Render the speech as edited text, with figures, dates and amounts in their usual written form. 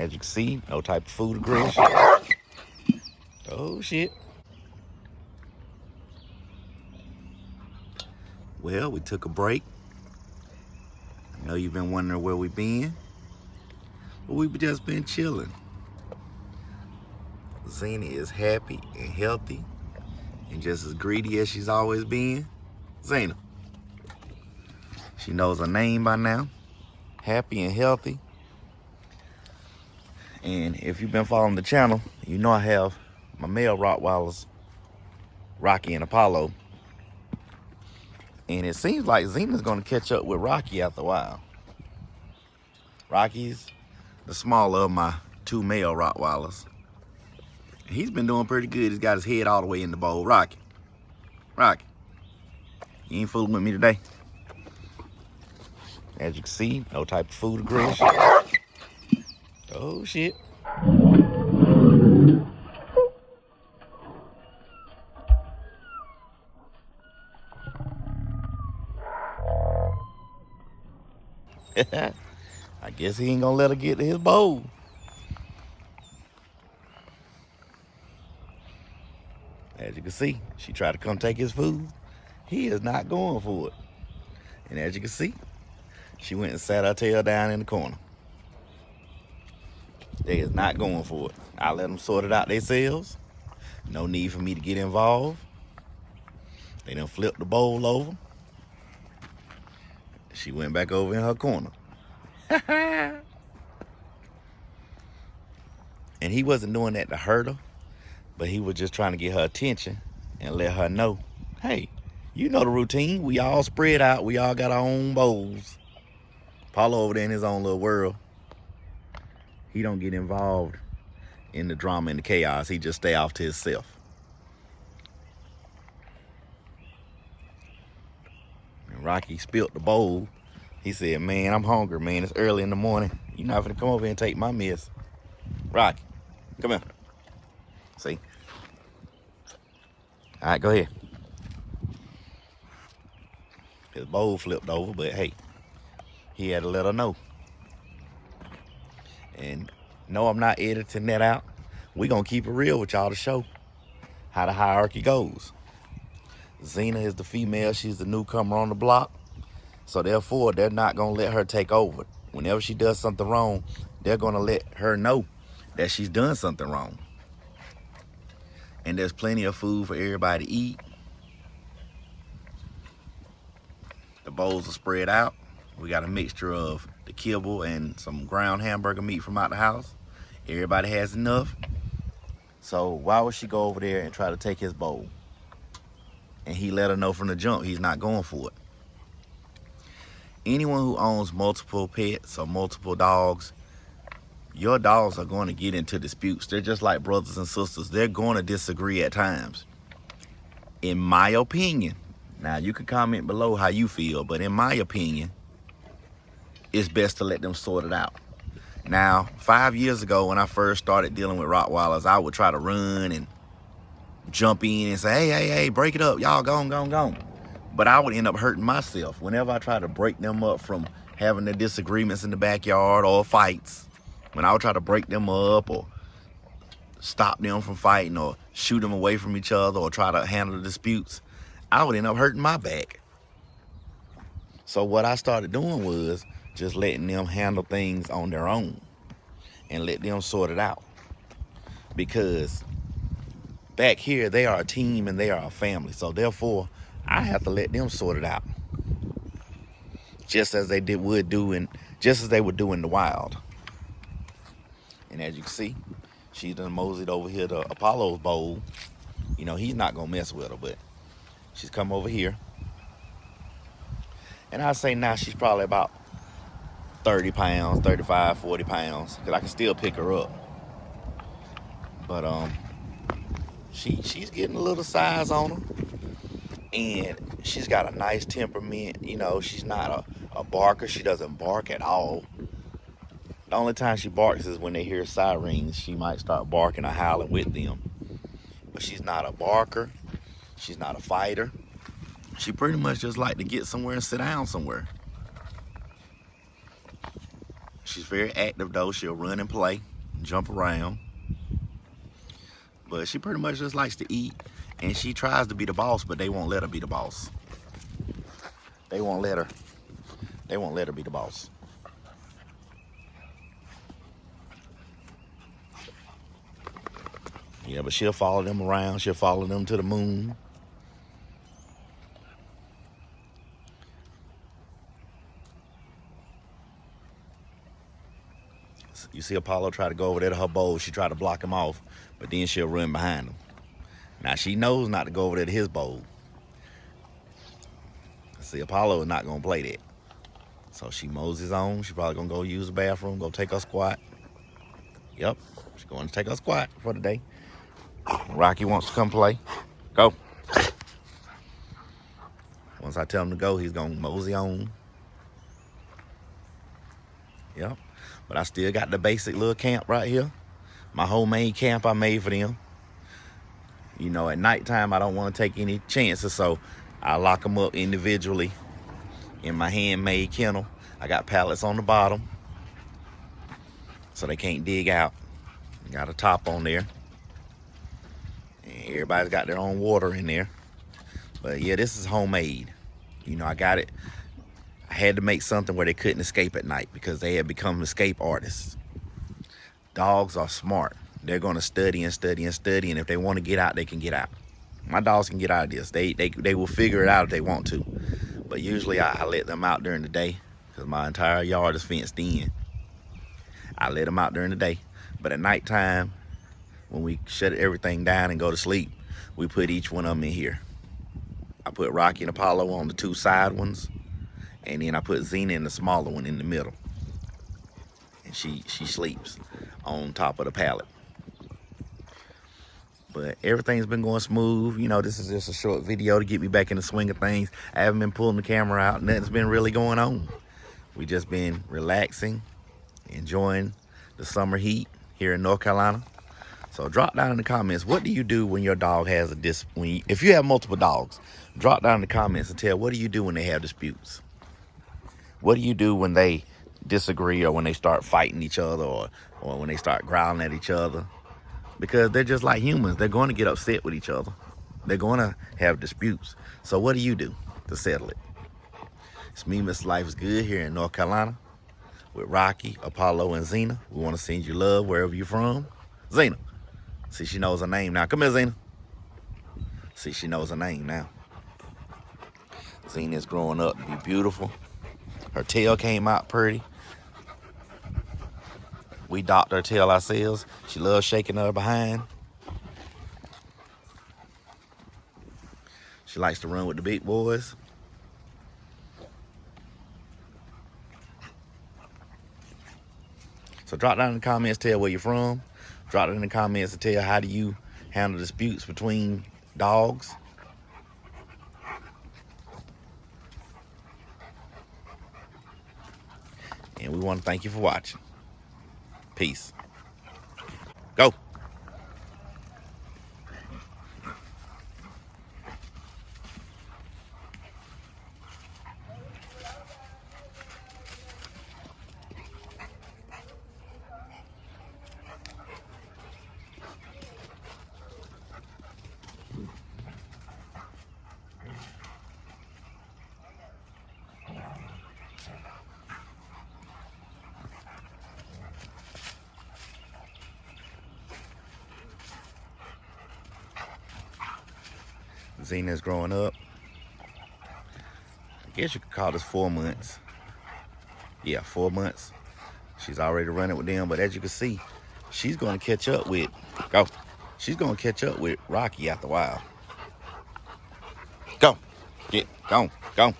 As you can see, no type of food aggression. Oh shit. Well, we took a break. I know you've been wondering where we've been, but we've just been chilling. Zena is happy and healthy and just as greedy as she's always been. Zena. She knows her name by now. Happy and healthy. And if you've been following the channel, you know I have my male Rottweilers, Rocky and Apollo. And it seems like Zena's gonna catch up with Rocky after a while. Rocky's the smaller of my two male Rottweilers. He's been doing pretty good. He's got his head all the way in the bowl. Rocky, Rocky, you ain't fooling with me today. As you can see, no type of food aggression. Oh shit. I guess he ain't gonna let her get to his bowl. As you can see, she tried to come take his food. He is not going for it. And as you can see, she went and sat her tail down in the corner. They is not going for it. I let them sort it out themselves. No need for me to get involved. They done flipped the bowl over. She went back over in her corner. And he wasn't doing that to hurt her, but he was just trying to get her attention and let her know, hey, you know the routine. We all spread out. We all got our own bowls. Paulo over there in his own little world. He don't get involved in the drama and the chaos. He just stay off to himself. And Rocky spilt the bowl. He said, man, I'm hungry, man. It's early in the morning. You're not gonna come over here and take my mess. Rocky, come here. See? All right, go ahead. His bowl flipped over, but hey, he had to let her know. And no, I'm not editing that out. We're gonna keep it real with y'all to show how the hierarchy goes. Zena is the female. She's the newcomer on the block. So therefore, they're not gonna let her take over. Whenever she does something wrong, they're gonna let her know that she's done something wrong. And there's plenty of food for everybody to eat. The bowls are spread out. We got a mixture of the kibble and some ground hamburger meat from out the house. Everybody has enough. So why would she go over there and try to take his bowl? And he let her know from the jump he's not going for it. Anyone who owns multiple pets or multiple dogs, your dogs are going to get into disputes. They're just like brothers and sisters. They're going to disagree at times. In my opinion, now you can comment below how you feel, but in my opinion, it's best to let them sort it out. Now, 5 years ago when I first started dealing with Rottweilers, I would try to run and jump in and say, hey, break it up. Y'all go. But I would end up hurting myself. Whenever I try to break them up from having the disagreements in the backyard or fights, when I would try to break them up or stop them from fighting or shoot them away from each other or try to handle the disputes, I would end up hurting my back. So what I started doing was just letting them handle things on their own and let them sort it out. Because back here, they are a team and they are a family. So therefore, I have to let them sort it out. Just as they would do in the wild. And as you can see, she's done moseyed over here to Apollo's bowl. You know, he's not gonna mess with her, but she's come over here. And I say now she's probably about 30 pounds, 35, 40 pounds, because I can still pick her up. But she's getting a little size on her. And she's got a nice temperament. You know, she's not a barker. She doesn't bark at all. The only time she barks is when they hear sirens. She might start barking or howling with them. But she's not a barker. She's not a fighter. She pretty much just like to get somewhere and sit down somewhere. She's very active though. She'll run and play, jump around. But she pretty much just likes to eat. And she tries to be the boss, but they won't let her be the boss. They won't let her. They won't let her be the boss. Yeah, but she'll follow them around. She'll follow them to the moon. You see Apollo try to go over there to her bowl. She tried to block him off, but then she'll run behind him. Now, she knows not to go over there to his bowl. See, Apollo is not going to play that. So she moseys on. She's probably going to go use the bathroom, go take her squat. Yep, she's going to take her squat for the day. Rocky wants to come play. Go. Once I tell him to go, he's going to mosey on. Yep. But I still got the basic little camp right here. My homemade camp I made for them. You know, at nighttime, I don't want to take any chances, so I lock them up individually in my handmade kennel. I got pallets on the bottom, so they can't dig out. Got a top on there. And everybody's got their own water in there. But yeah, this is homemade. You know, I got it. I had to make something where they couldn't escape at night because they had become escape artists. Dogs are smart. They're going to study and study and study, and if they want to get out, they can get out. My dogs can get out of this. They will figure it out if they want to. But usually I let them out during the day because my entire yard is fenced in. I let them out during the day. But at nighttime, when we shut everything down and go to sleep, we put each one of them in here. I put Rocky and Apollo on the two side ones, and then I put Zena in the smaller one in the middle. And she sleeps on top of the pallet. But everything's been going smooth. You know, this is just a short video to get me back in the swing of things. I haven't been pulling the camera out. Nothing's been really going on. We just been relaxing, enjoying the summer heat here in North Carolina. So drop down in the comments, what do you do when your dog has a if you have multiple dogs, drop down in the comments and tell, what do you do when they have disputes? What do you do when they disagree, or when they start fighting each other, or when they start growling at each other? Because they're just like humans. They're going to get upset with each other. They're going to have disputes. So what do you do to settle it? It's me, Mr. Life is Good, here in North Carolina with Rocky, Apollo, and Zena. We want to send you love wherever you're from. Zena. See, she knows her name now. Come here, Zena. See, she knows her name now. Zena's growing up to be beautiful. Her tail came out pretty. We docked her tail ourselves. She loves shaking her behind. She likes to run with the big boys. So drop down in the comments, tell where you're from. Drop it in the comments and tell how do you handle disputes between dogs. And we want to thank you for watching. Peace. Go. Zena's growing up. I guess you could call this 4 months. Yeah, 4 months. She's already running with them, but as you can see, she's going to catch up with, go. She's going to catch up with Rocky after a while. Go. Get, go, go.